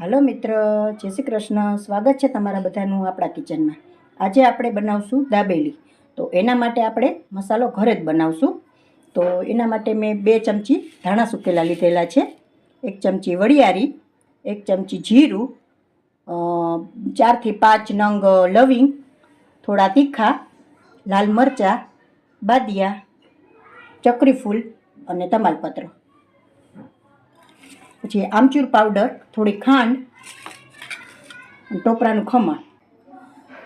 હાલો મિત્ર, જય શ્રી કૃષ્ણ. સ્વાગત છે તમારા બધાનું આપણા કિચનમાં. આજે આપણે બનાવશું દાબેલી. તો એના માટે આપણે મસાલો ઘરે જ બનાવશું. તો એના માટે મેં 2 ચમચી ધાણા સુકેલા લીધેલા છે, 1 ચમચી વરિયાળી, 1 ચમચી જીરું, 4 થી 5 નંગ લવિંગ, થોડા તીખા, લાલ મરચાં, બાદિયા, ચકરી ફૂલ અને તમાલપત્ર. પછી આમચૂર પાવડર, થોડી ખાંડ, ટોપરાનું ખમણ.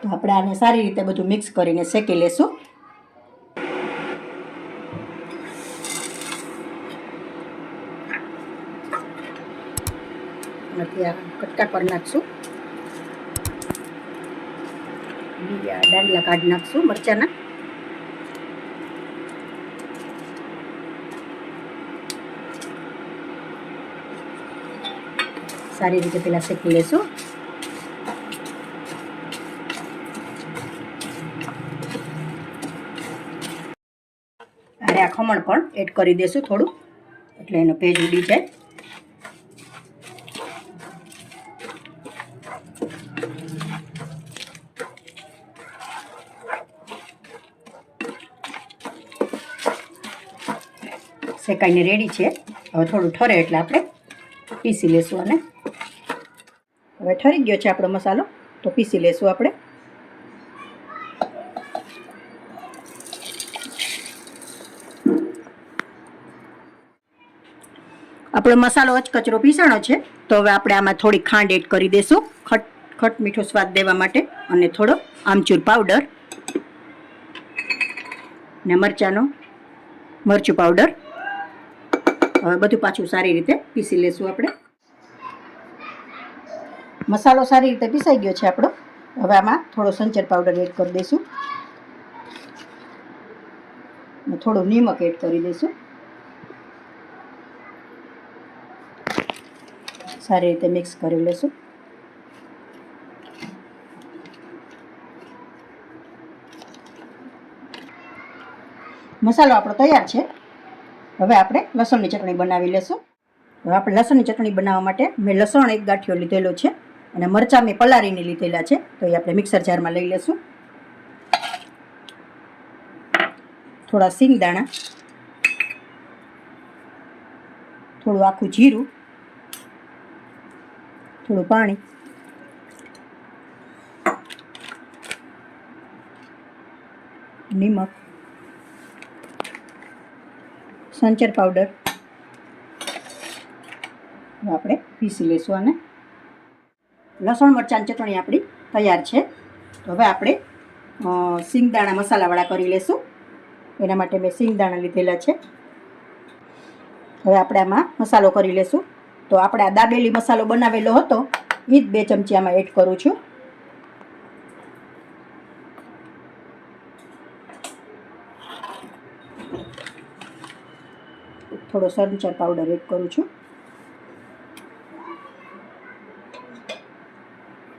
તો આપણે આને સારી રીતે બધું મિક્સ કરીને શેકી લેશું. એનાથી આ કટકા કરી નાખશું, દાંડલા કાઢી નાખશું મરચાંના. સારી રીતે પેલા શેકી લેશું. અરે આ ખમણ પણ એડ કરી દેશું થોડું, એટલે એનો ભેજ ઉડી જાય. શેકાઈને રેડી છે. હવે થોડું ઠરે એટલે આપણે પીસી લેશું. અને હવે ઠરી ગયો છે આપણો મસાલો, તો પીસી લેશું આપણે. આપણો મસાલો અચકચરો પીસાણો છે. તો હવે આપણે આમાં થોડી ખાંડ એડ કરી દઈશું, ખટ મીઠો સ્વાદ દેવા માટે, અને થોડો આમચૂર પાવડર ને મરચું પાવડર. હવે બધું પાછું સારી રીતે પીસી લેશું આપણે. મસાલો સારી રીતે પીસાઈ ગયો છે આપણો. હવે આમાં થોડો સંચર પાવડર એડ કરી દઈશું, અને થોડું નિમક એડ કરી દઈશું. સારી રીતે મિક્સ કરી લેશું. મસાલો આપણો તૈયાર છે. હવે આપણે લસણની ચટણી બનાવી લેશું. હવે આપણે લસણની ચટણી બનાવવા માટે મેં લસણ 1 ગાંઠિયો લીધેલો છે, અને મરચાં મેં પલાળીને લીધેલા છે. તો એ આપણે મિક્સર જારમાં લઈ લેશું. થોડા સિંગદાણા, થોડું આખું જીરું, થોડું પાણી, નિમક, સંચર પાવડર. આપણે પીસી લઈશું આને. લસણ મરચાંની ચટણી આપણી તૈયાર છે. તો હવે આપણે સિંગદાણા મસાલાવાળા કરી લઈશું. એના માટે મેં સિંગદાણા લીધેલા છે. હવે આપણે આમાં મસાલો કરી લઈશું. તો આપણે આ દાબેલી મસાલો બનાવેલો હતો, એ જ 2 ચમચી આમાં એડ કરું છું. થોડો સંચર પાવડર એડ કરું છું,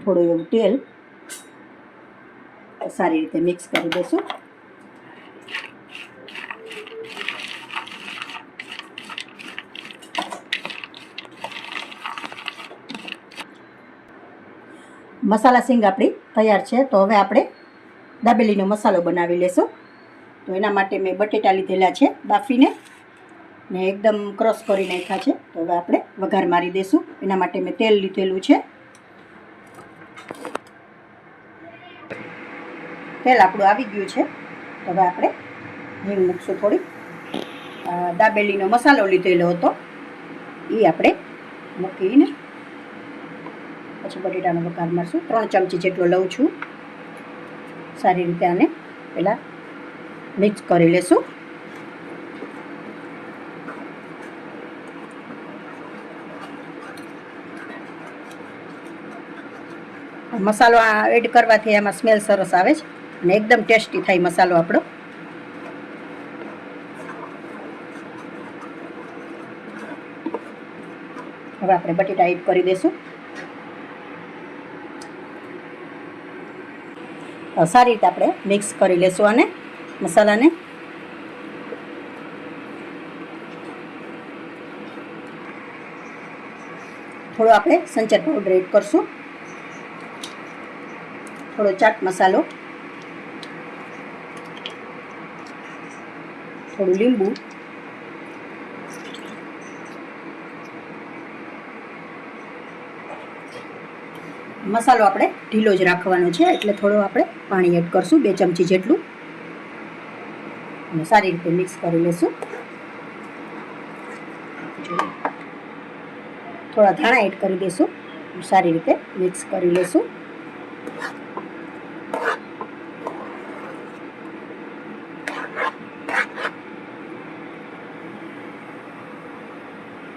થોડું એવું તેલ. સારી રીતે મિક્સ કરી દઈશું. મસાલા સિંગ આપણી તૈયાર છે. તો હવે આપણે દાબેલીનો મસાલો બનાવી લેશું. તો એના માટે મેં બટેટા લીધેલા છે બાફીને, ને એકદમ ક્રશ કરી નાખ્યા છે. તો હવે આપણે વઘાર મારી દઈશું. એના માટે મેં તેલ લીધેલું છે. તેલ આપણું આવી ગયું છે. તો હવે આપણે હિંગ મૂકશું થોડી. દાબેલીનો મસાલો લીધેલો હતો એ આપણે મૂકીને પછી બટેટાનો વઘાર મારશું. 3 ચમચી જેટલો લઉં છું. સારી રીતે આને પહેલાં મિક્સ કરી લેશું. મસાલો આ એડ કરવાથી એમાં સ્મેલ સરસ આવે છે, અને એકદમ ટેસ્ટી થાય મસાલો આપણો. હવે આપણે બટેટા એડ કરી દઈશું. સારી રીતે આપણે મિક્સ કરી લેશું આને, મસાલાને. થોડો આપણે સંચર પાવડર એડ કરશું, થોડો ચાટ મસાલો, થોડું લીંબુ, મસાલો આપણે ઢીલો જ રાખવાનો છે એટલે થોડું આપણે પાણી એડ કરશું, 2 ચમચી જેટલું, અને સારી રીતે મિક્સ કરી લઈશું. થોડા ધાણા એડ કરી દઈશું, સારી રીતે મિક્સ કરી લઈશું.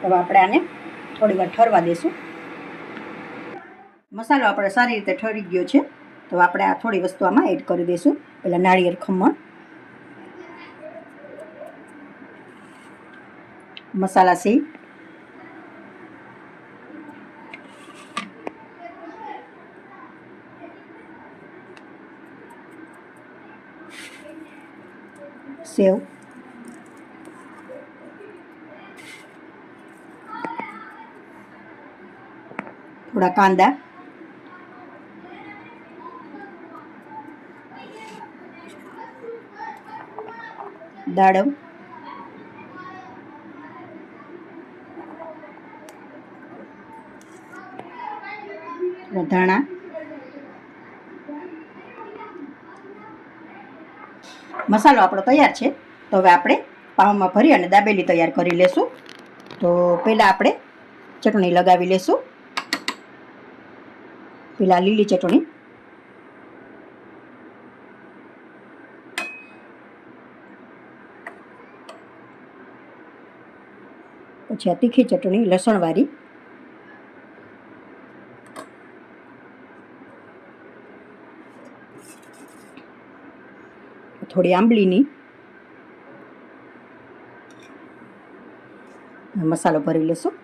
હવે આપણે આને થોડી વાર ઠરવા દઈશું. મસાલો આપણે સારી રીતે ઠરી ગયો છે, તો આપણે આ થોડી વસ્તુ આમાં એડ કરી દઈશું. પહેલાં નાળિયેર ખમણ, મસાલા સેવ, સેવ, થોડા કાંદા, દાડમ, ધાણા, મસાલો આપણો તૈયાર છે. તો હવે આપણે પાઉંમાં ભરી અને દાબેલી તૈયાર કરી લેશું. તો પહેલાં આપણે ચટણી લગાવી લેશું. પહેલાં લીલી ચટણી, પછી આ તીખી ચટણી લસણવાળી, થોડી આંબલીની, મસાલો ભરી લેશું.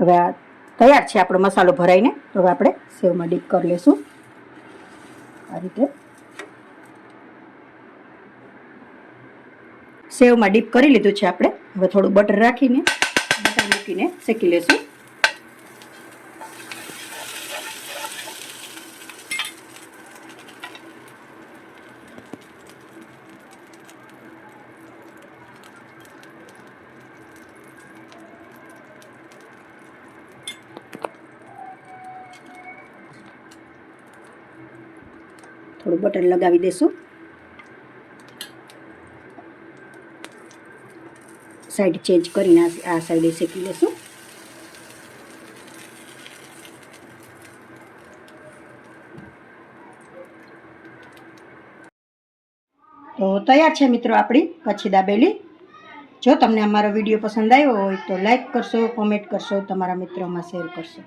હવે આ તૈયાર છે આપણો મસાલો ભરાઈને. તો હવે આપણે સેવમાં ડીપ કરી લઈશું. આ રીતે સેવમાં ડીપ કરી લીધું છે આપણે. હવે થોડું બટર રાખીને બટર મૂકીને શેકી લેશું. થોડું બટર લગાવી દેશું. સાઈડ ચેન્જ કરીને આ સાઈડે શેકી લેશું. તો તૈયાર છે મિત્રો આપણી કચ્છી દાબેલી. જો તમને અમારો વિડીયો પસંદ આવ્યો હોય તો લાઈક કરશો, કોમેન્ટ કરશો, તમારા મિત્રોમાં શેર કરશો.